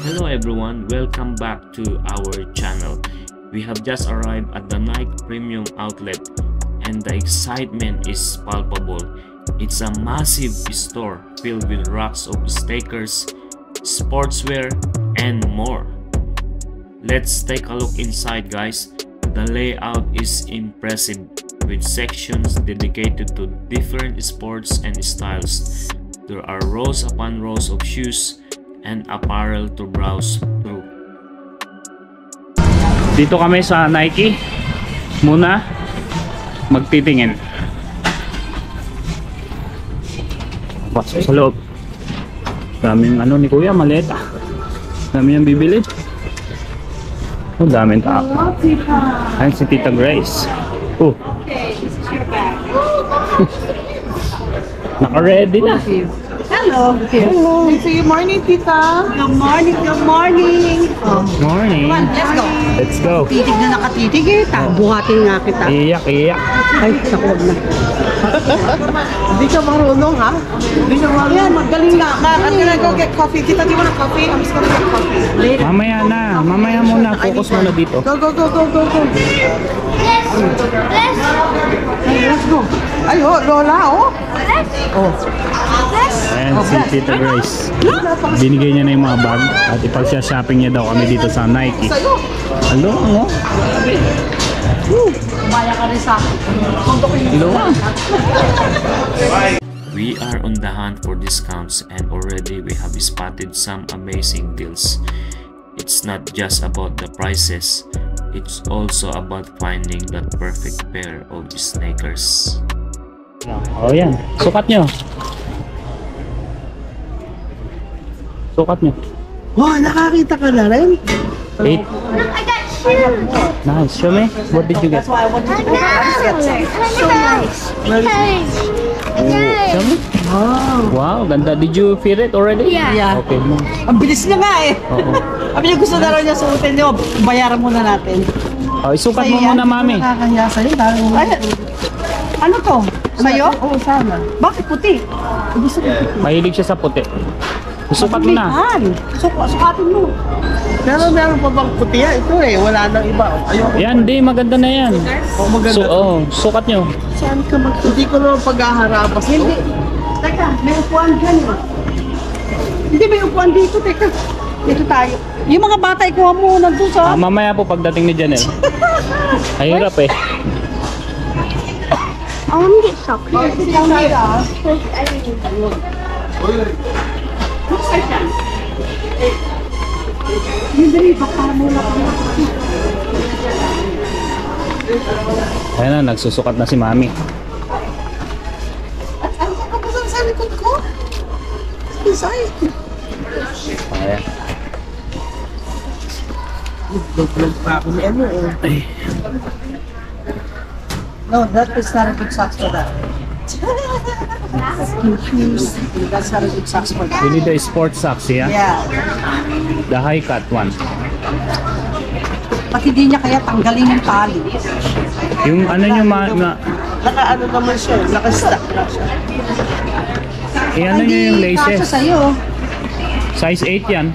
Hello everyone, welcome back to our channel. We have just arrived at the Nike Premium Outlet and the excitement is palpable. It's a massive store filled with racks of sneakers, sportswear, and more. Let's take a look inside, guys. The layout is impressive with sections dedicated to different sports and styles. There are rows upon rows of shoes and apparel to browse through. Dito kami sa Nike muna magtitingin. Pasok sa loob. Daming ano ni Kuya, maleta. Dami yung bibili. Oh, daming tao. Ayan si Tita Grace. Oh. Okay, this is your bag. Naka-ready na. Hello. Hello. Good morning, Tita. Good morning, good morning. Morning. Come on, let's go. Let's go. Titig na nakatitig eh. Buhatin nga kita. Iyak. Ay, nakuwag na. Hindi ka marunong, ha? Hindi ka marunong. Ayan, magaling nga. I'm gonna go get coffee. Tita, do you want a coffee? I'm just gonna get coffee. Mamaya na. Mamaya muna. Focus muna dito. Go. Let's go. Ay, oh, Lola, oh. Ayan si Tita Grace. Binigay niya na yung mga bag at ipag-shopping niya daw kami dito sa Nike. Hello, ano? Maya ka rin sa akin. Hello. We are on the hunt for discounts and already we have spotted some amazing deals. It's not just about the prices, it's also about finding that perfect pair of sneakers. Oh yan, sukat nyo. Oh, nakakita ka na rin? 8. Nice, show me. What did you get? That's why I want you to go. So nice. Show me. Wow, ganda. Did you fit it already? Yeah. Okay mo. Ang bilis niya nga eh. Oo. Sabi niya gusto na raw niya suotin niyo. Bayaran muna natin. Oh, isukat mo muna, mami. Nakakanya sa'yo. Ay, ano to? Sa'yo? Oo, sana. Bakit puti? Gusto ko puti. Mahilig siya sa puti. Isukat mo na. Sukatin mo. Pero meron pa bang puti yan? Ito eh, wala nang iba. Ayoko. Yan, di. Maganda na yan. Oh, maganda. Sukat nyo. Saan ka Hindi ko naman pag-aharapas. Hindi. Teka, may upuan dyan eh. Hindi, may upuan dito. Teka. Dito tayo. Yung mga bata, ikuha mo nandun sa... Mamaya po pagdating ni Janelle. Ahirap eh. I want to get chocolate. Sit down here. Hindi, baka muna kami. Ayan na, nagsusukat na si mami. At ano ka pa sa likod ko? Inside. Ayan. Nag-vlog pa ako ni ano eh. Ay. No, that is not a good socks for that. Confused. That's not a good socks for that. You need the sports socks, yeah? Yeah. The high cut one. Pag hindi niya kaya tanggalin yung tali. Yung ano nyo Naka-ano naman siya, naka-stack na siya. ano nyo yung Kasya laces? sa'yo. Size 8 yan.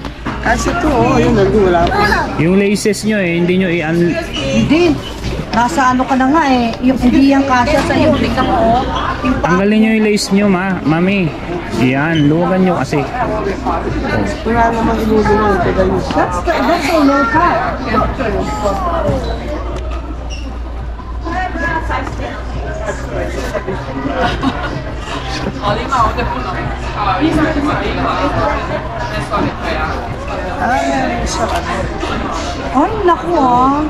Kasi ito, oh, yun, nandun, wala pa. Yung laces nyo eh, hindi nyo Hindi. Nasa ano ka na nga eh. Yung hindi yung kasya sa'yo. Tingnan mo oh. tanggalin nyo yung lace nyo, mami. Yan, luwagan nyo kasi. Wala namang ilulunod ko dahil. That's so low cut. Ay, naku ah.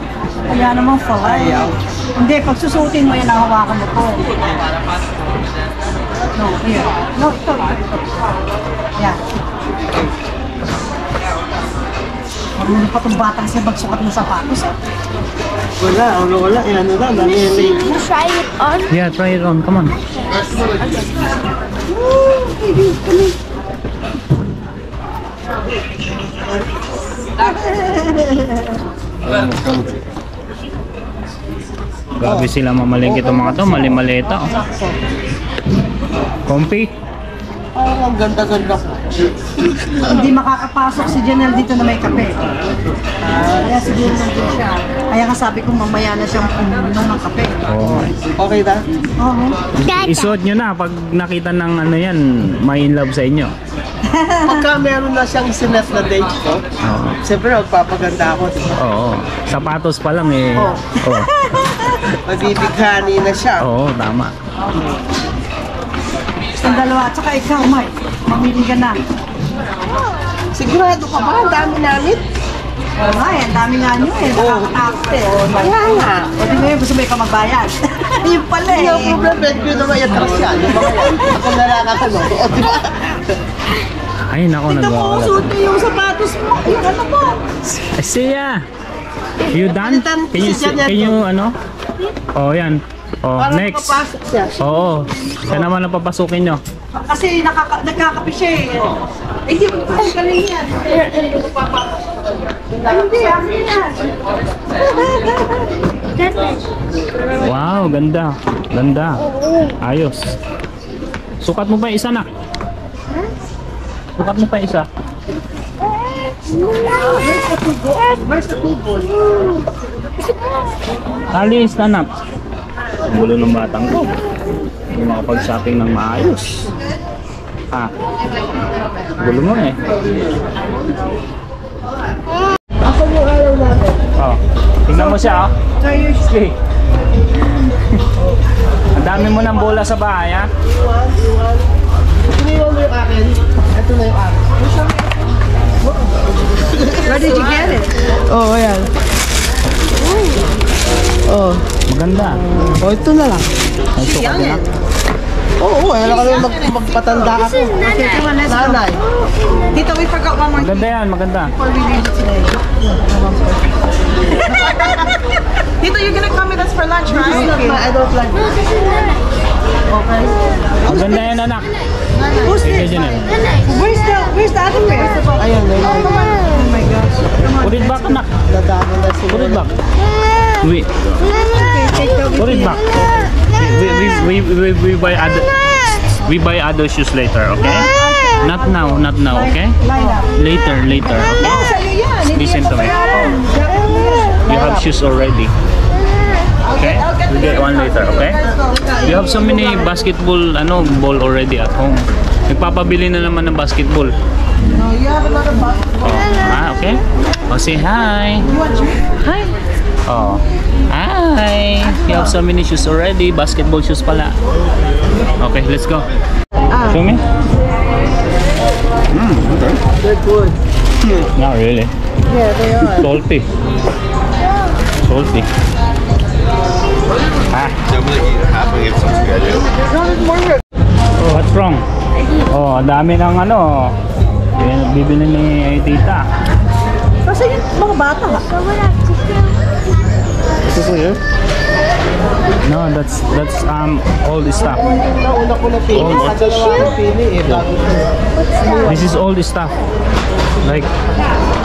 Kaya naman falay. Hindi, pag susutin mo yan, hawakan mo po. No, here. No, ito. Yan. Marunong pa itong batang siya magsukat ng sapatos eh. Wala. Yan na lang, dami yung late. You try it on. Yeah, try it on. Come on. Grabe sila mamalengke itong mga to. Mali-maleta. Oh. Comfy. Ang ganda-ganda ko. Hindi makakapasok si Janelle dito na may kape. Kaya siguro nandun siya. Kaya nga sabi ko mamaya na siyang uminom ng kape. Oh. Okay na? Oo. Isuot nyo na pag nakita ng ano yan, may in love sa inyo. Pagka meron na siyang sinet na date ko, Oo. siyempre magpapaganda ako, diba? Oo. Sapatos pa lang eh. Oo. Oo. Mabibighani na siya. Oo, tama. Ang dalawa. At saka ikaw, Mike. Mamili ka na. Sigurado ka ba? Ang dami namin. Oo nga eh. Ang dami nga nyo eh. Nakakatakot eh. Kaya nga. O di ngayon, gusto mo ikaw magbayad. Yun pala eh. Yung problem, pwede ko naman i-atras yan. Yung mga yan. Ako nalakakano. O, diba? Ay, nako, Tignan mo, nagwawala. suot mo yung sapatos mo. Yung ano mo. Siya! You done? Can you ano? Oh, yan. Oh, Parang next. papasok siya. Oo. Siya naman ang papasukin nyo. Kasi nagkakape siya eh. Eh, hindi mo kasi galing yan. Hindi mo papasok. Ay, hindi. Akin yan. Wow, ganda. Ganda. Ayos. Sukat mo pa isa na. Sukat mo pa isa. Where's the table? Alis, tanap. Gulo ng batang ko. Hindi makapag-shopping ng maayos. Ha? Gulo mo eh. Ako yung araw namin. Oh. Tingnan mo siya oh. Sige. Ang dami mo ng bola sa bahay ha. Iniwan mo yung akin. Ito na yung akin. Where did you get it? Oo, ayan. Oo. Maganda. Oh, ito na lang. Ay, sukat na. Oo, ayan kami magpatanda ako. Okay, come on, let's go. Nanay. Tito, we forgot one more Maganda yan, maganda. before we leave today. Tito, you're gonna come with us for lunch, It's right? not my, I don't like it. Okay. Maganda yan anak. Who's Sige this? dyan eh. Where's the other pair? Ayun na yun. Oh my gosh. Come on. Put it back anak. Dadami na Put sila. it back. Wait. Take the Put it back. We buy other shoes later, okay? Not now, okay? line up. Later, okay? No, sa'yo yan. Hindi Listen yan to me. babayaran. You have shoes already. Okay? We get one later, okay? You have so many basketball ball already at home. Nagpapabili na naman ng basketball. No, you have another box. Oh, okay? Oh, say hi. You want drink? Hi. Oh. Hi. You have so many shoes already. Basketball shoes pala. Okay, let's go. Show me. They're good. Not really. Yeah, they are. Salty. Salty. Ah. I'm gonna eat half and get some spaghetti. Oh, what's wrong? Oh, ang dami ng bibili ni tita. Kasi yung mga bata. This is weird. No, that's old stuff. Nauna ko na pili. Sa dalawa ko pili eh. Bago ko. This is old stuff. Like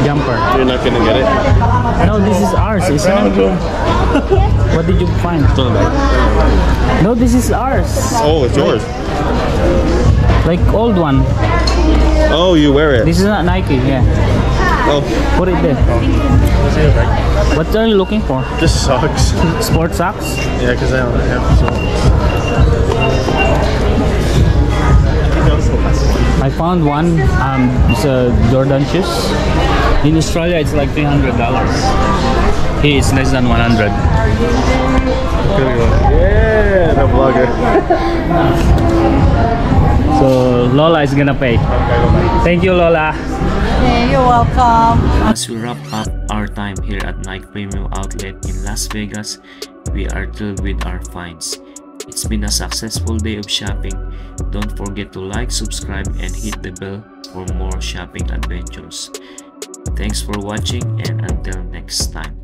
jumper. You're not gonna get it? No, this is ours, isn't it? What did you find? No, this is ours. Oh, it's yours. Like old one. Oh, you wear it. This is not Nike, yeah. Oh, Put it there. What are you looking for? just socks. Sport socks? Yeah, because I don't have so. I found one. It's a Jordan shoes. In Australia, it's like $300. Here, it's less than 100. Yeah, the vlogger. So Lola is gonna pay. Thank you, Lola. Hey, you're welcome. As we wrap up our time here at Nike Premium Outlet in Las Vegas, we are thrilled with our finds. It's been a successful day of shopping. Don't forget to like, subscribe, and hit the bell for more shopping adventures. Thanks for watching, and until next time.